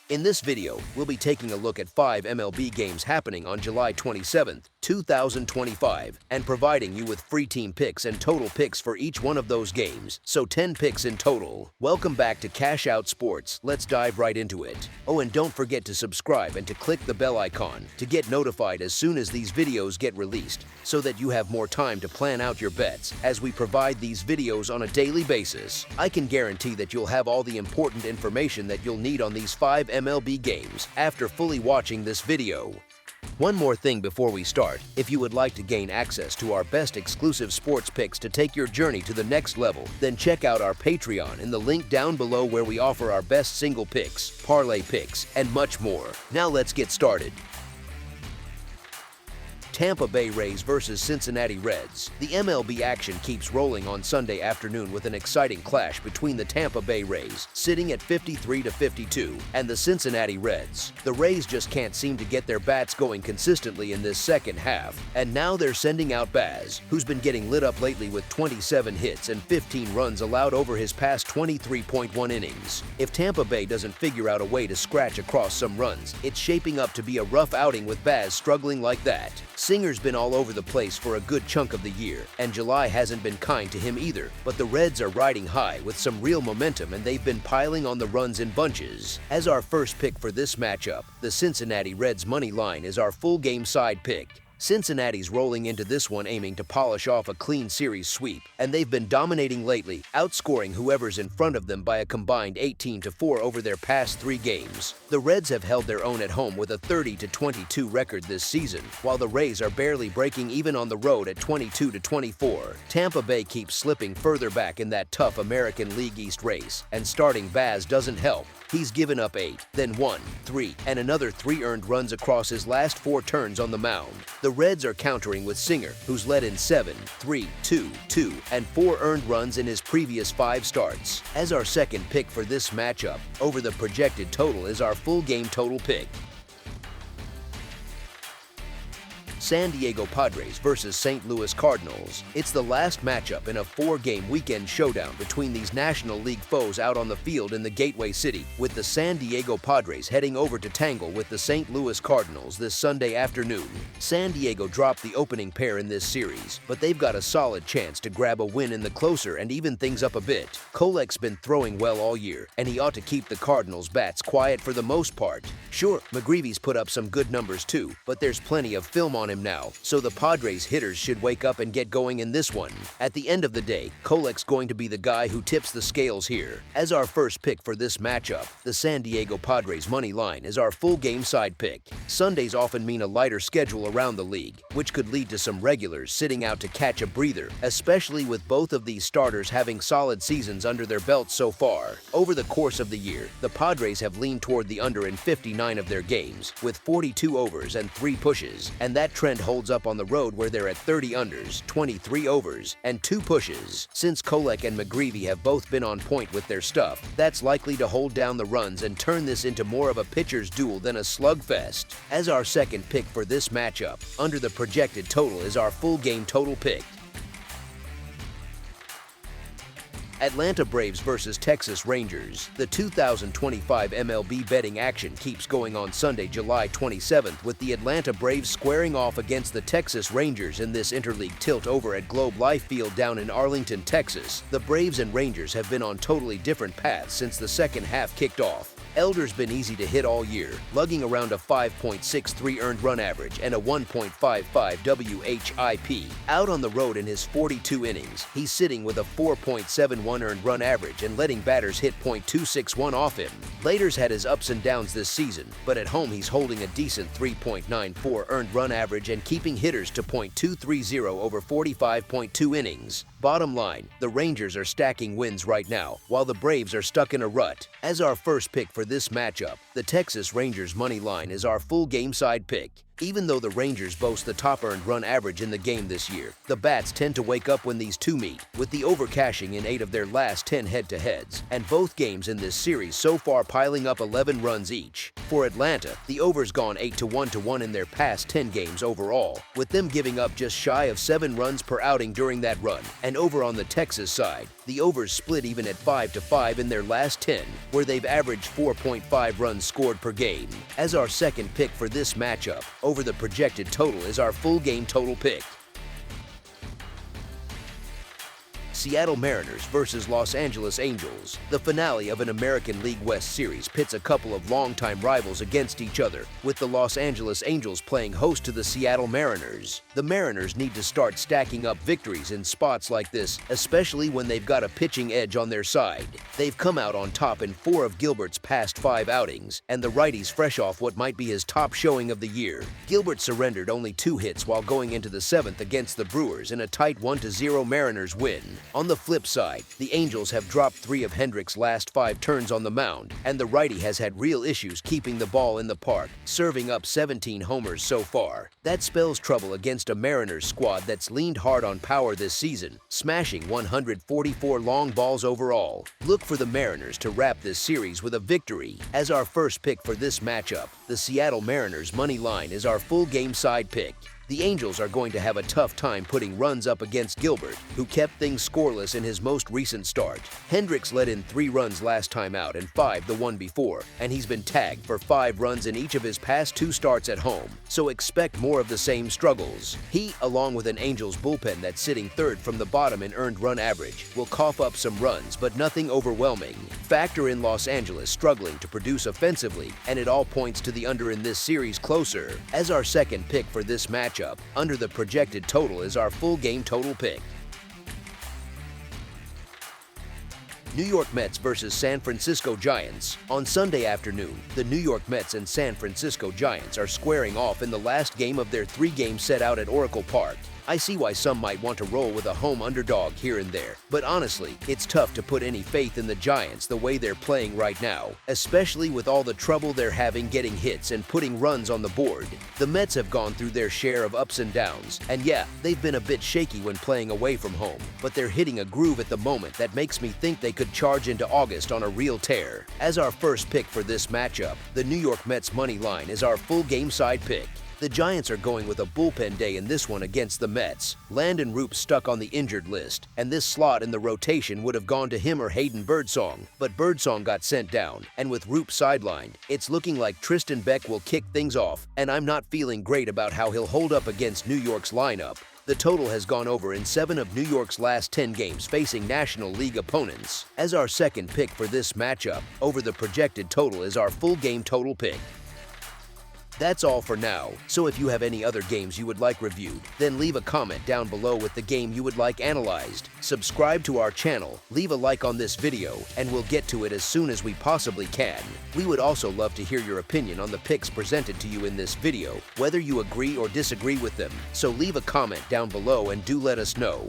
In this video, we'll be taking a look at 5 MLB games happening on July 27, 2025, and providing you with free team picks and total picks for each one of those games, so 10 picks in total. Welcome back to Cash Out Sports. Let's dive right into it. Oh, and don't forget to subscribe and to click the bell icon to get notified as soon as these videos get released, so that you have more time to plan out your bets as we provide these videos on a daily basis. I can guarantee that you'll have all the important information that you'll need on these 5 MLB games after fully watching this video. One more thing before we start: if you would like to gain access to our best exclusive sports picks to take your journey to the next level, then check out our Patreon in the link down below, where we offer our best single picks, parlay picks, and much more. Now let's get started. Tampa Bay Rays versus Cincinnati Reds. The MLB action keeps rolling on Sunday afternoon with an exciting clash between the Tampa Bay Rays, sitting at 53-52, and the Cincinnati Reds. The Rays just can't seem to get their bats going consistently in this second half, and now they're sending out Baz, who's been getting lit up lately with 27 hits and 15 runs allowed over his past 23.1 innings. If Tampa Bay doesn't figure out a way to scratch across some runs, it's shaping up to be a rough outing with Baz struggling like that. Singer's been all over the place for a good chunk of the year, and July hasn't been kind to him either, but the Reds are riding high with some real momentum, and they've been piling on the runs in bunches. As our first pick for this matchup, the Cincinnati Reds money line is our full game side pick. Cincinnati's rolling into this one aiming to polish off a clean series sweep, and they've been dominating lately, outscoring whoever's in front of them by a combined 18-4 over their past 3 games. The Reds have held their own at home with a 30-22 record this season, while the Rays are barely breaking even on the road at 22-24. Tampa Bay keeps slipping further back in that tough American League East race, and starting Baz doesn't help. He's given up 8, then 1, 3, and another 3 earned runs across his last 4 turns on the mound. The Reds are countering with Singer, who's led in 7, 3, 2, 2, and 4 earned runs in his previous 5 starts. As our second pick for this matchup, over the projected total is our full game total pick. San Diego Padres versus St. Louis Cardinals. It's the last matchup in a 4-game weekend showdown between these National League foes out on the field in the Gateway City, with the San Diego Padres heading over to tangle with the St. Louis Cardinals this Sunday afternoon. San Diego dropped the opening pair in this series, but they've got a solid chance to grab a win in the closer and even things up a bit. Kolek's been throwing well all year, and he ought to keep the Cardinals' bats quiet for the most part. Sure, McGreevy's put up some good numbers too, but there's plenty of film on him now, so the Padres hitters should wake up and get going in this one. At the end of the day, Kolek's going to be the guy who tips the scales here. As our first pick for this matchup, the San Diego Padres money line is our full game side pick. Sundays often mean a lighter schedule around the league, which could lead to some regulars sitting out to catch a breather, especially with both of these starters having solid seasons under their belts so far. Over the course of the year, the Padres have leaned toward the under in 59 of their games, with 42 overs and 3 pushes, and that trend holds up on the road, where they're at 30 unders, 23 overs, and 2 pushes. Since Kolek and McGreevy have both been on point with their stuff, that's likely to hold down the runs and turn this into more of a pitcher's duel than a slugfest. As our second pick for this matchup, under the projected total is our full game total pick. Atlanta Braves versus Texas Rangers. The 2025 MLB betting action keeps going on Sunday, July 27th, with the Atlanta Braves squaring off against the Texas Rangers in this interleague tilt over at Globe Life Field down in Arlington, Texas. The Braves and Rangers have been on totally different paths since the second half kicked off. Elder's been easy to hit all year, lugging around a 5.63 earned run average and a 1.55 WHIP. Out on the road in his 42 innings, he's sitting with a 4.71 earned run average and letting batters hit .261 off him. Leiter's had his ups and downs this season, but at home he's holding a decent 3.94 earned run average and keeping hitters to .230 over 45.2 innings. Bottom line, the Rangers are stacking wins right now, while the Braves are stuck in a rut. As our first pick for this matchup, the Texas Rangers money line is our full game side pick. Even though the Rangers boast the top earned run average in the game this year, the Bats tend to wake up when these two meet, with the over cashing in 8 of their last 10 head-to-heads, and both games in this series so far piling up 11 runs each. For Atlanta, the over's gone 8 to 1 in their past 10 games overall, with them giving up just shy of 7 runs per outing during that run. And over on the Texas side, the over's split even at 5 to 5 in their last 10, where they've averaged 4.5 runs scored per game. As our second pick for this matchup, over the projected total is our full game total pick. Seattle Mariners versus Los Angeles Angels. The finale of an American League West series pits a couple of longtime rivals against each other, with the Los Angeles Angels playing host to the Seattle Mariners. The Mariners need to start stacking up victories in spots like this, especially when they've got a pitching edge on their side. They've come out on top in 4 of Gilbert's past 5 outings, and the righty's fresh off what might be his top showing of the year. Gilbert surrendered only 2 hits while going into the 7th against the Brewers in a tight 1-0 Mariners win. On the flip side, the Angels have dropped 3 of Hendricks' last 5 turns on the mound, and the righty has had real issues keeping the ball in the park, serving up 17 homers so far. That spells trouble against a Mariners squad that's leaned hard on power this season, smashing 144 long balls overall. Look for the Mariners to wrap this series with a victory. As our first pick for this matchup, the Seattle Mariners money line is our full game side pick. The Angels are going to have a tough time putting runs up against Gilbert, who kept things scoreless in his most recent start. Hendricks let in 3 runs last time out and 5 the one before, and he's been tagged for 5 runs in each of his past 2 starts at home, so expect more of the same struggles. He, along with an Angels bullpen that's sitting 3rd from the bottom in earned run average, will cough up some runs, but nothing overwhelming. Factor in Los Angeles struggling to produce offensively, and it all points to the under in this series closer. As our second pick for this matchup, under the projected total is our full game total pick. New York Mets versus San Francisco Giants. On Sunday afternoon, the New York Mets and San Francisco Giants are squaring off in the last game of their 3-game set out at Oracle Park. I see why some might want to roll with a home underdog here and there, but honestly, it's tough to put any faith in the Giants the way they're playing right now, especially with all the trouble they're having getting hits and putting runs on the board. The Mets have gone through their share of ups and downs, and yeah, they've been a bit shaky when playing away from home, but they're hitting a groove at the moment that makes me think they could charge into August on a real tear. As our first pick for this matchup, the New York Mets money line is our full game side pick. The Giants are going with a bullpen day in this one against the Mets. Landon Roop stuck on the injured list, and this slot in the rotation would have gone to him or Hayden Birdsong, but Birdsong got sent down, and with Roop sidelined, it's looking like Tristan Beck will kick things off, and I'm not feeling great about how he'll hold up against New York's lineup. The total has gone over in 7 of New York's last 10 games facing National League opponents. As our second pick for this matchup, over the projected total is our full game total pick. That's all for now, so if you have any other games you would like reviewed, then leave a comment down below with the game you would like analyzed. Subscribe to our channel, leave a like on this video, and we'll get to it as soon as we possibly can. We would also love to hear your opinion on the picks presented to you in this video, whether you agree or disagree with them, so leave a comment down below and do let us know.